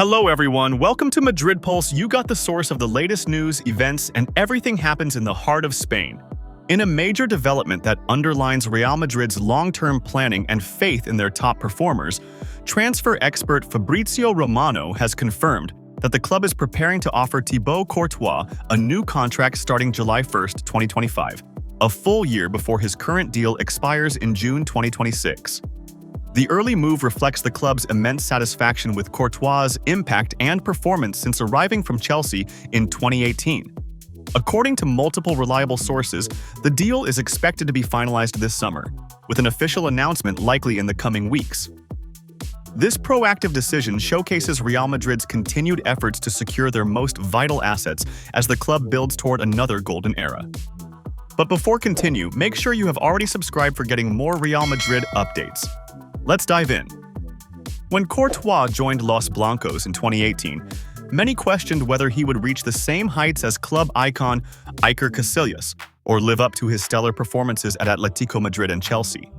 Hello everyone, welcome to Madrid Pulse. You got the source of the latest news, events, and everything happens in the heart of Spain. In a major development that underlines Real Madrid's long-term planning and faith in their top performers, transfer expert Fabrizio Romano has confirmed that the club is preparing to offer Thibout Courtois a new contract starting July 1, 2025, a full year before his current deal expires in June 2026. The early move reflects the club's immense satisfaction with Courtois' impact and performance since arriving from Chelsea in 2018. According to multiple reliable sources, the deal is expected to be finalized this summer, with an official announcement likely in the coming weeks. This proactive decision showcases Real Madrid's continued efforts to secure their most vital assets as the club builds toward another golden era. But before continue, make sure you have already subscribed for getting more Real Madrid updates. Let's dive in. When Courtois joined Los Blancos in 2018, many questioned whether he would reach the same heights as club icon Iker Casillas or live up to his stellar performances at Atletico Madrid and Chelsea.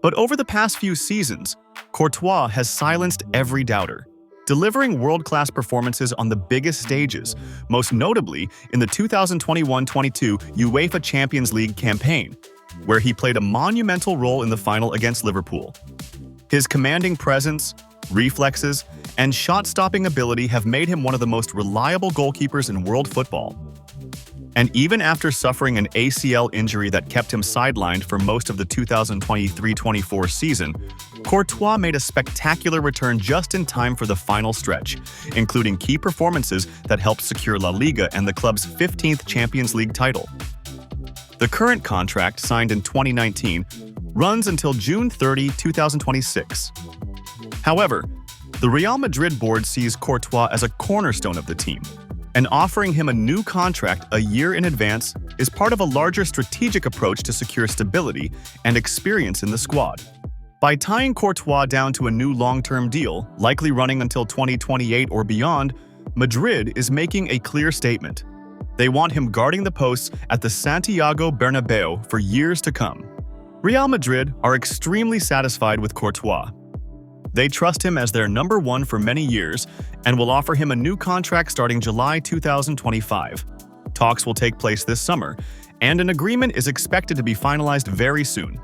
But over the past few seasons, Courtois has silenced every doubter, delivering world-class performances on the biggest stages, most notably in the 2021-22 UEFA Champions League campaign, where he played a monumental role in the final against Liverpool. His commanding presence, reflexes, and shot-stopping ability have made him one of the most reliable goalkeepers in world football. And even after suffering an ACL injury that kept him sidelined for most of the 2023-24 season, Courtois made a spectacular return just in time for the final stretch, including key performances that helped secure La Liga and the club's 15th Champions League title. The current contract, signed in 2019, runs until June 30, 2026. However, the Real Madrid board sees Courtois as a cornerstone of the team, and offering him a new contract a year in advance is part of a larger strategic approach to secure stability and experience in the squad. By tying Courtois down to a new long-term deal, likely running until 2028 or beyond, Madrid is making a clear statement. They want him guarding the posts at the Santiago Bernabeu for years to come. Real Madrid are extremely satisfied with Courtois. They trust him as their number one for many years and will offer him a new contract starting July 2025. Talks will take place this summer, and an agreement is expected to be finalized very soon.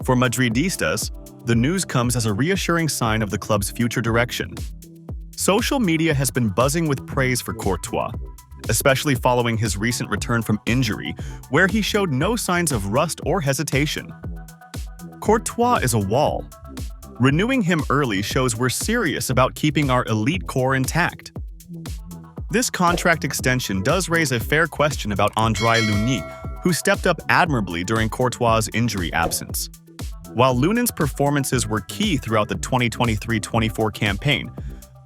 For Madridistas, the news comes as a reassuring sign of the club's future direction. Social media has been buzzing with praise for Courtois, especially following his recent return from injury, where he showed no signs of rust or hesitation. Courtois is a wall. Renewing him early shows we're serious about keeping our elite core intact. This contract extension does raise a fair question about André Lunin, who stepped up admirably during Courtois' injury absence. While Lunin's performances were key throughout the 2023-24 campaign,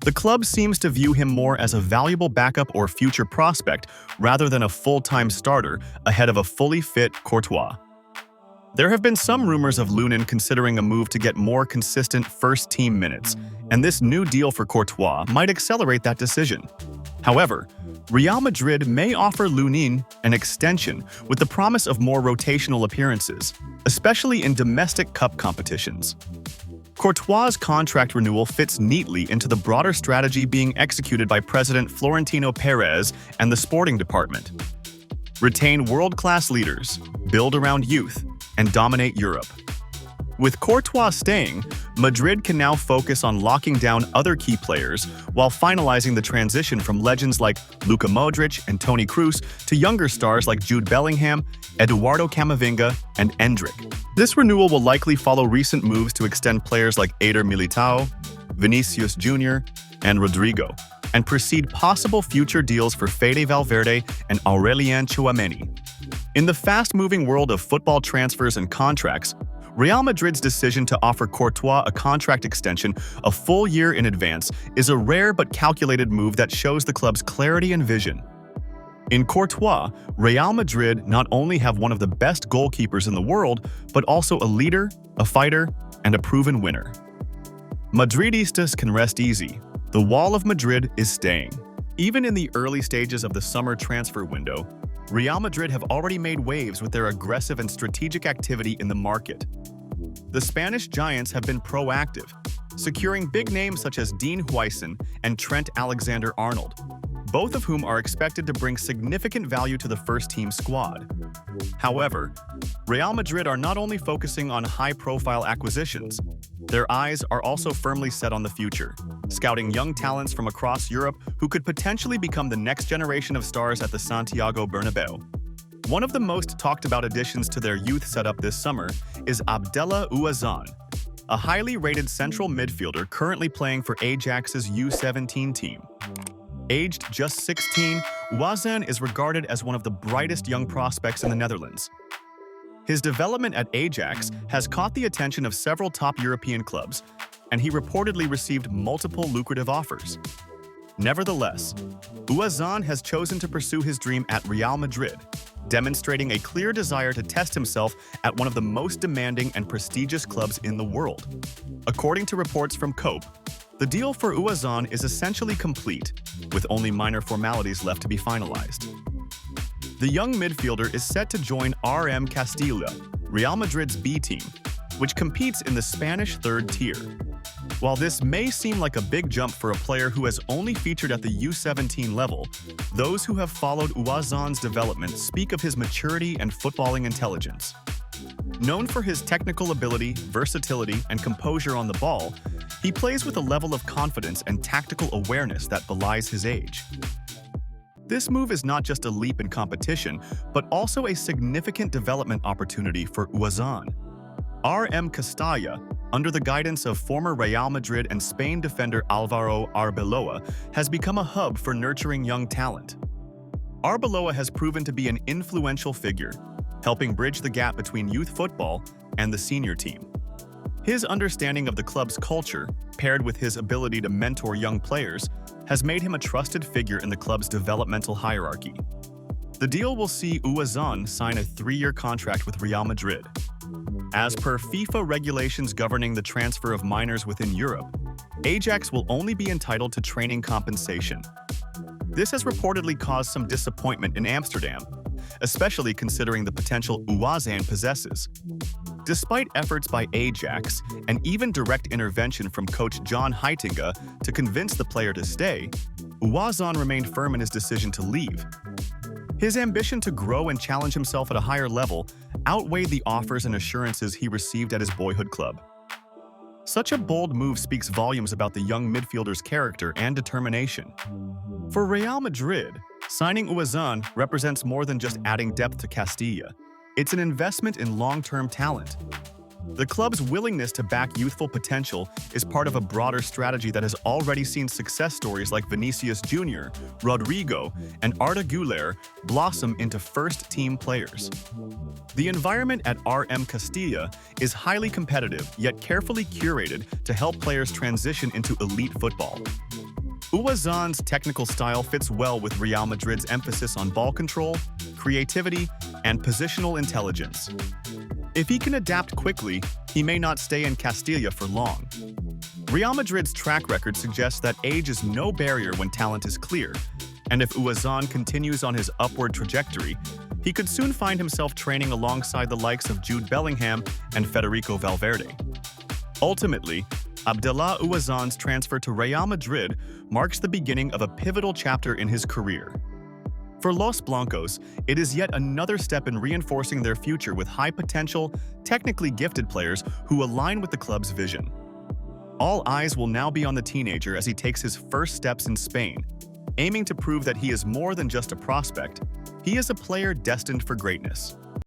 the club seems to view him more as a valuable backup or future prospect rather than a full-time starter ahead of a fully fit Courtois. There have been some rumors of Lunin considering a move to get more consistent first-team minutes, and this new deal for Courtois might accelerate that decision. However, Real Madrid may offer Lunin an extension with the promise of more rotational appearances, especially in domestic cup competitions. Courtois' contract renewal fits neatly into the broader strategy being executed by President Florentino Perez and the sporting department. Retain world-class leaders, build around youth, and dominate Europe. With Courtois staying, Madrid can now focus on locking down other key players while finalizing the transition from legends like Luka Modric and Toni Kroos to younger stars like Jude Bellingham, Eduardo Camavinga, and Endrick. This renewal will likely follow recent moves to extend players like Eder Militao, Vinicius Jr., and Rodrigo, and precede possible future deals for Fede Valverde and Aurelien Tchouameni. In the fast-moving world of football transfers and contracts, Real Madrid's decision to offer Courtois a contract extension a full year in advance is a rare but calculated move that shows the club's clarity and vision. In Courtois, Real Madrid not only have one of the best goalkeepers in the world, but also a leader, a fighter, and a proven winner. Madridistas can rest easy. The Wall of Madrid is staying. Even in the early stages of the summer transfer window, Real Madrid have already made waves with their aggressive and strategic activity in the market. The Spanish giants have been proactive, securing big names such as Dean Huijsen and Trent Alexander-Arnold, both of whom are expected to bring significant value to the first-team squad. However, Real Madrid are not only focusing on high-profile acquisitions, their eyes are also firmly set on the future, scouting young talents from across Europe who could potentially become the next generation of stars at the Santiago Bernabeu. One of the most talked-about additions to their youth setup this summer is Abdellah Ouazane, a highly rated central midfielder currently playing for Ajax's U17 team. Aged just 16, Ouazane is regarded as one of the brightest young prospects in the Netherlands. His development at Ajax has caught the attention of several top European clubs, and he reportedly received multiple lucrative offers. Nevertheless, Ouazane has chosen to pursue his dream at Real Madrid, demonstrating a clear desire to test himself at one of the most demanding and prestigious clubs in the world. According to reports from Cope, the deal for Ouazane is essentially complete, with only minor formalities left to be finalized. The young midfielder is set to join RM Castilla, Real Madrid's B team, which competes in the Spanish third tier. While this may seem like a big jump for a player who has only featured at the U17 level, those who have followed Ouazane's development speak of his maturity and footballing intelligence. Known for his technical ability, versatility, and composure on the ball, he plays with a level of confidence and tactical awareness that belies his age. This move is not just a leap in competition, but also a significant development opportunity for Ouazane. RM Castilla, under the guidance of former Real Madrid and Spain defender Álvaro Arbeloa, has become a hub for nurturing young talent. Arbeloa has proven to be an influential figure, helping bridge the gap between youth football and the senior team. His understanding of the club's culture, paired with his ability to mentor young players, has made him a trusted figure in the club's developmental hierarchy. The deal will see Ouazane sign a 3-year contract with Real Madrid. As per FIFA regulations governing the transfer of minors within Europe, Ajax will only be entitled to training compensation. This has reportedly caused some disappointment in Amsterdam, especially considering the potential Ouazane possesses. Despite efforts by Ajax and even direct intervention from coach John Heitinga to convince the player to stay, Ouazane remained firm in his decision to leave. His ambition to grow and challenge himself at a higher level outweighed the offers and assurances he received at his boyhood club. Such a bold move speaks volumes about the young midfielder's character and determination. For Real Madrid, signing Ouazane represents more than just adding depth to Castilla. It's an investment in long-term talent. The club's willingness to back youthful potential is part of a broader strategy that has already seen success stories like Vinicius Jr., Rodrigo, and Arda Güler blossom into first-team players. The environment at RM Castilla is highly competitive yet carefully curated to help players transition into elite football. Ouazane's technical style fits well with Real Madrid's emphasis on ball control, creativity, and positional intelligence. If he can adapt quickly, he may not stay in Castilla for long. Real Madrid's track record suggests that age is no barrier when talent is clear, and if Ouazane continues on his upward trajectory, he could soon find himself training alongside the likes of Jude Bellingham and Federico Valverde. Ultimately, Abdellah Ouazane's transfer to Real Madrid marks the beginning of a pivotal chapter in his career. For Los Blancos, it is yet another step in reinforcing their future with high-potential, technically gifted players who align with the club's vision. All eyes will now be on the teenager as he takes his first steps in Spain, aiming to prove that he is more than just a prospect. He is a player destined for greatness.